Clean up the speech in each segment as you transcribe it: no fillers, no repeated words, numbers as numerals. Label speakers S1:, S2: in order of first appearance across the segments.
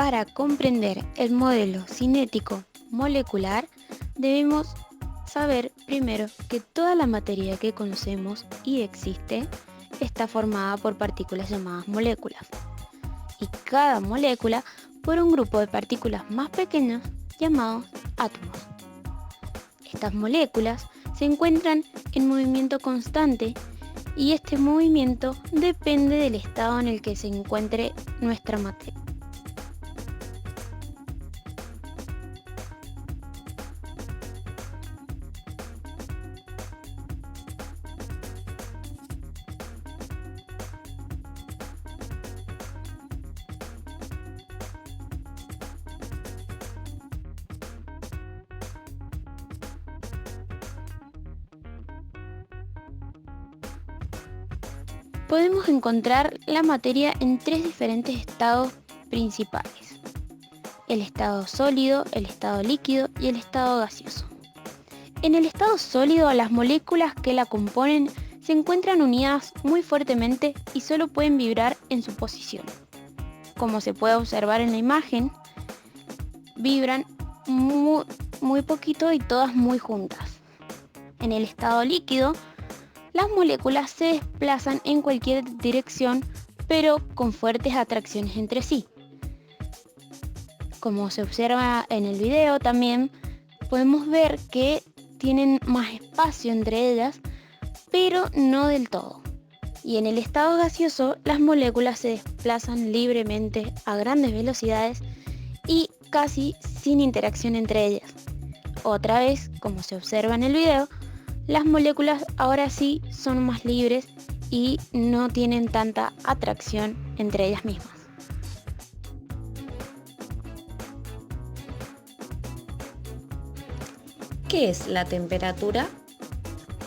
S1: Para comprender el modelo cinético molecular, debemos saber primero que toda la materia que conocemos y existe está formada por partículas llamadas moléculas, y cada molécula por un grupo de partículas más pequeñas llamados átomos. Estas moléculas se encuentran en movimiento constante y este movimiento depende del estado en el que se encuentre nuestra materia. Podemos encontrar la materia en tres diferentes estados principales: el estado sólido, el estado líquido y el estado gaseoso. En el estado sólido, las moléculas que la componen se encuentran unidas muy fuertemente y solo pueden vibrar en su posición. Como se puede observar en la imagen, vibran muy poquito y todas muy juntas. En el estado líquido, las moléculas se desplazan en cualquier dirección, pero con fuertes atracciones entre sí. Como se observa en el video, también podemos ver que tienen más espacio entre ellas, pero no del todo. Y en el estado gaseoso, las moléculas se desplazan libremente a grandes velocidades y casi sin interacción entre ellas. Otra vez, como se observa en el video, las moléculas ahora sí son más libres y no tienen tanta atracción entre ellas mismas.
S2: ¿Qué es la temperatura?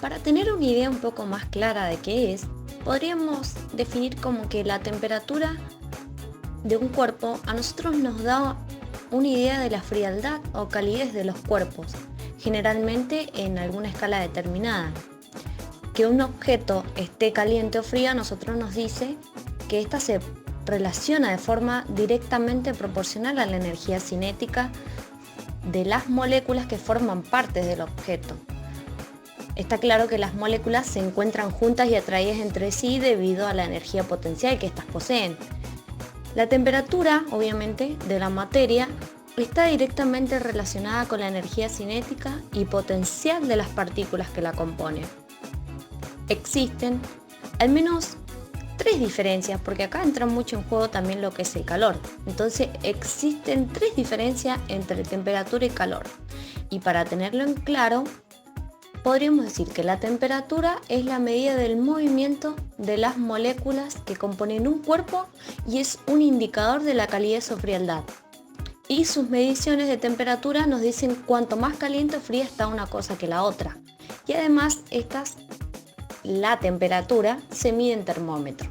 S2: Para tener una idea un poco más clara de qué es, podríamos definir como que la temperatura de un cuerpo a nosotros nos da una idea de la frialdad o calidez de los cuerpos, generalmente en alguna escala determinada. Que un objeto esté caliente o frío a nosotros nos dice que ésta se relaciona de forma directamente proporcional a la energía cinética de las moléculas que forman parte del objeto. Está claro que las moléculas se encuentran juntas y atraídas entre sí debido a la energía potencial que éstas poseen. La temperatura, obviamente, de la materia está directamente relacionada con la energía cinética y potencial de las partículas que la componen. Existen al menos tres diferencias, porque acá entra mucho en juego también lo que es el calor. Entonces existen tres diferencias entre temperatura y calor. Y para tenerlo en claro, podríamos decir que la temperatura es la medida del movimiento de las moléculas que componen un cuerpo y es un indicador de la calidez o frialdad. Y sus mediciones de temperatura nos dicen cuánto más caliente o fría está una cosa que la otra. Y además la temperatura se mide en termómetro.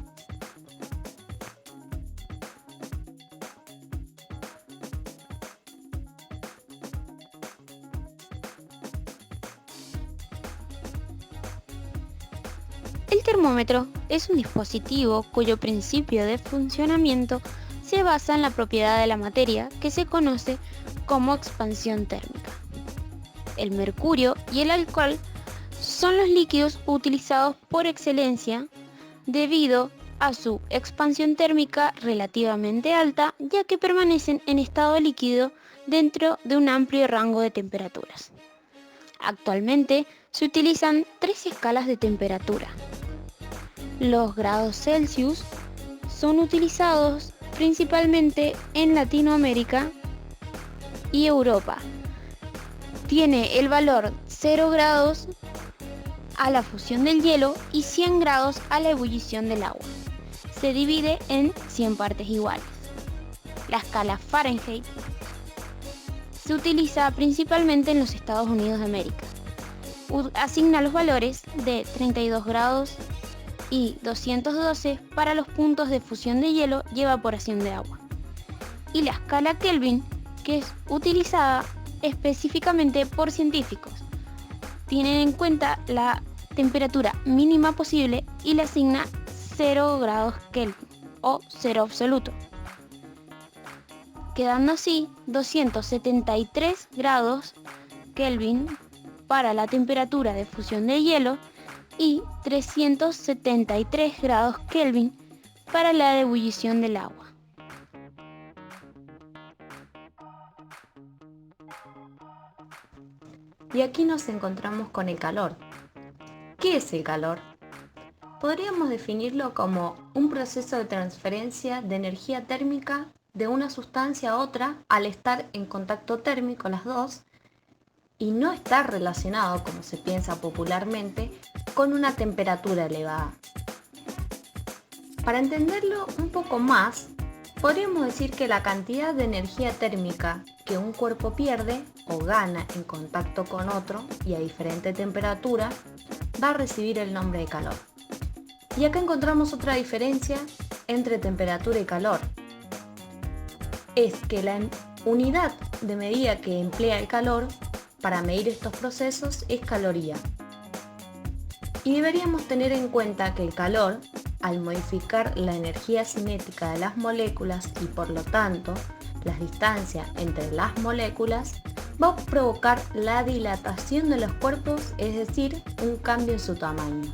S1: El termómetro es un dispositivo cuyo principio de funcionamiento se basa en la propiedad de la materia que se conoce como expansión térmica. El mercurio y el alcohol son los líquidos utilizados por excelencia debido a su expansión térmica relativamente alta, ya que permanecen en estado líquido dentro de un amplio rango de temperaturas. Actualmente se utilizan tres escalas de temperatura. Los grados Celsius son utilizados principalmente en Latinoamérica y Europa. Tiene el valor 0 grados a la fusión del hielo y 100 grados a la ebullición del agua. Se divide en 100 partes iguales. La escala Fahrenheit se utiliza principalmente en los Estados Unidos de América. Asigna los valores de 32 grados y 212 para los puntos de fusión de hielo y evaporación de agua. Y la escala Kelvin, que es utilizada específicamente por científicos. Tienen en cuenta la temperatura mínima posible y le asigna 0 grados Kelvin o 0 absoluto. quedando así 273 grados Kelvin para la temperatura de fusión del hielo y 373 grados Kelvin para la de ebullición del agua.
S2: Y aquí nos encontramos con el calor. ¿Qué es el calor? Podríamos definirlo como un proceso de transferencia de energía térmica de una sustancia a otra al estar en contacto térmico las dos y no estar relacionado, como se piensa popularmente, con una temperatura elevada. Para entenderlo un poco más, podríamos decir que la cantidad de energía térmica que un cuerpo pierde o gana en contacto con otro y a diferente temperatura va a recibir el nombre de calor. Y acá encontramos otra diferencia entre temperatura y calor. Es que la unidad de medida que emplea el calor para medir estos procesos es caloría. Y deberíamos tener en cuenta que el calor, al modificar la energía cinética de las moléculas y por lo tanto las distancias entre las moléculas, va a provocar la dilatación de los cuerpos, es decir, un cambio en su tamaño.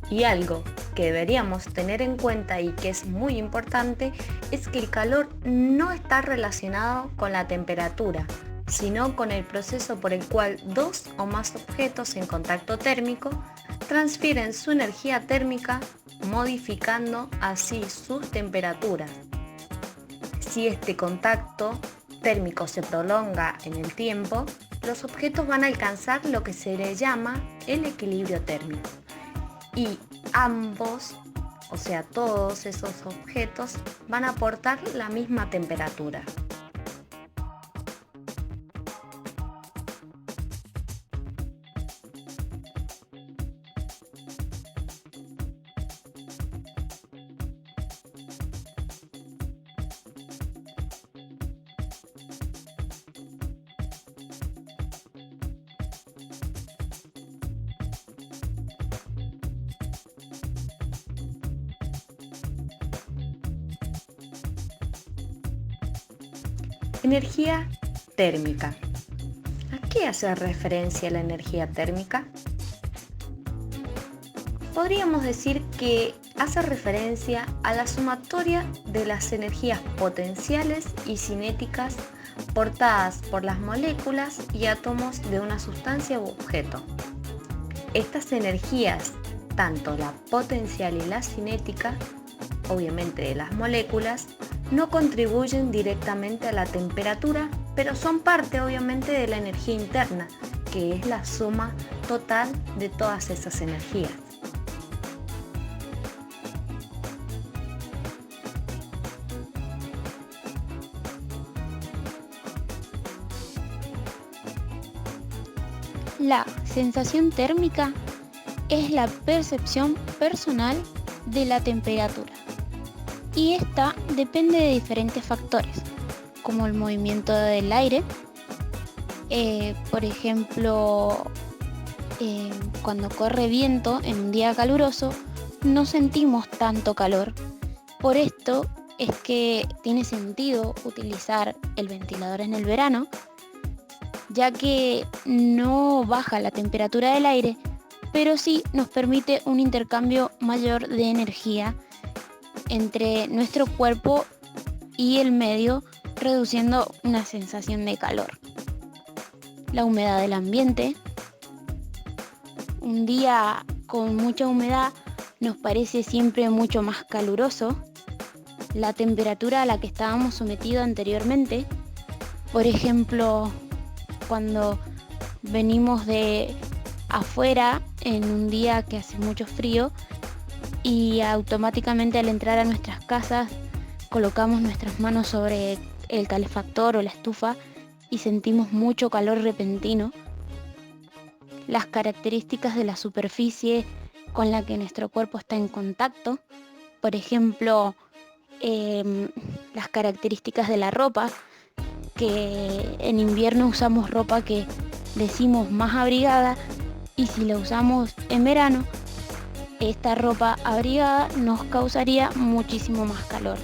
S2: Y algo que deberíamos tener en cuenta y que es muy importante es que el calor no está relacionado con la temperatura, sino con el proceso por el cual dos o más objetos en contacto térmico transfieren su energía térmica modificando así sus temperaturas. Si este contacto térmico se prolonga en el tiempo, los objetos van a alcanzar lo que se le llama el equilibrio térmico. Y ambos, o sea, todos esos objetos van a aportar la misma temperatura. Energía térmica. ¿A qué hace referencia la energía térmica? Podríamos decir que hace referencia a la sumatoria de las energías potenciales y cinéticas portadas por las moléculas y átomos de una sustancia u objeto. Estas energías, tanto la potencial y la cinética, obviamente de las moléculas, no contribuyen directamente a la temperatura, pero son parte obviamente de la energía interna, que es la suma total de todas esas energías.
S1: La sensación térmica es la percepción personal de la temperatura y esta depende de diferentes factores, como el movimiento del aire, por ejemplo, cuando corre viento en un día caluroso no sentimos tanto calor. Por esto es que tiene sentido utilizar el ventilador en el verano, ya que no baja la temperatura del aire, pero sí nos permite un intercambio mayor de energía entre nuestro cuerpo y el medio, reduciendo una sensación de calor. La humedad del ambiente. Un día con mucha humedad nos parece siempre mucho más caluroso. La temperatura a la que estábamos sometidos anteriormente, por ejemplo, cuando venimos de afuera en un día que hace mucho frío y automáticamente al entrar a nuestras casas colocamos nuestras manos sobre el calefactor o la estufa y sentimos mucho calor repentino. Las características de la superficie con la que nuestro cuerpo está en contacto, por ejemplo, las características de la ropa. que en invierno usamos ropa que decimos más abrigada, y si la usamos en verano, esta ropa abrigada nos causaría muchísimo más calor.